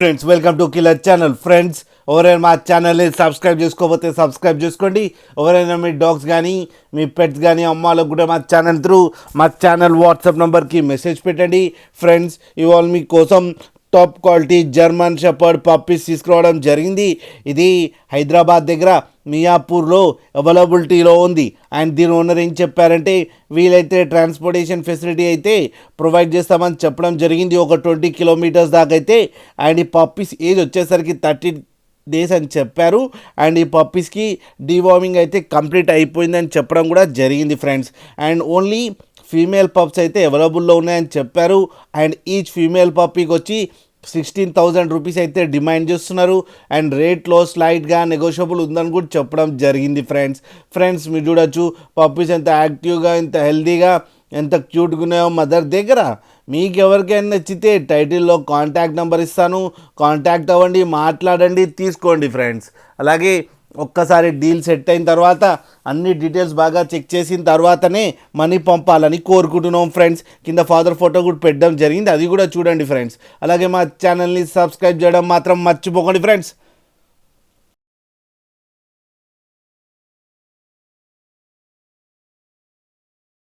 Friends welcome to killer channel. Friends ఎవరైనా మా ఛానల్ని సబ్స్క్రైబ్ చేసుకోకపోతే సబ్స్క్రైబ్ చేసుకోండి. ఎవరైనా మీ డాగ్స్ కానీ మీ పెట్స్ కానీ అమ్మాలకు కూడా మా ఛానల్ వాట్సాప్ నెంబర్కి మెసేజ్ పెట్టండి. ఫ్రెండ్స్ ఇవాళ మీకోసం top quality German shepherd puppies తీసుకురావడం జరిగింది. ఇది హైదరాబాద్ దగ్గర మియాపూర్లో అవైలబిలిటీలో ఉంది. అండ్ దీని ఓనర్ ఏం చెప్పారంటే వీలైతే ట్రాన్స్పోర్టేషన్ ఫెసిలిటీ అయితే ప్రొవైడ్ చేస్తామని చెప్పడం జరిగింది. ఒక 20 కిలోమీటర్స్ దాకా అయితే. అండ్ ఈ పప్పీస్ ఏజ్ వచ్చేసరికి 30 డేస్ అని చెప్పారు. అండ్ ఈ పప్పీస్కి డీవార్మింగ్ అయితే కంప్లీట్ అయిపోయిందని చెప్పడం కూడా జరిగింది friends. And only female pups అయితే అవైలబుల్లో ఉన్నాయని చెప్పారు. అండ్ ఈచ్ ఫీమేల్ పప్పీకి వచ్చి 16,000 రూపీస్ అయితే డిమాండ్ చేస్తున్నారు. అండ్ రేట్లో స్లైట్గా నెగోషియబుల్ ఉందని కూడా చెప్పడం జరిగింది ఫ్రెండ్స్ మీరు చూడొచ్చు పప్పీస్ ఎంత యాక్టివ్గా, ఎంత హెల్తీగా, ఎంత క్యూట్గా ఉన్నాయో మదర్ దగ్గర. మీకు ఎవరికైనా నచ్చితే టైటిల్లో కాంటాక్ట్ నెంబర్ ఇస్తాను, కాంటాక్ట్ అవ్వండి, మాట్లాడండి, తీసుకోండి ఫ్రెండ్స్. అలాగే ఒక్కసారి డీల్ సెట్ అయిన తర్వాత అన్ని డీటెయిల్స్ బాగా చెక్ చేసిన తర్వాతనే మనీ పంపాలని కోరుకుంటున్నాం ఫ్రెండ్స్. కింద ఫాదర్ ఫోటో కూడా పెట్టడం జరిగింది, అది కూడా చూడండి ఫ్రెండ్స్. అలాగే మా ఛానల్ని సబ్స్క్రైబ్ చేయడం మాత్రం మర్చిపోకండి ఫ్రెండ్స్.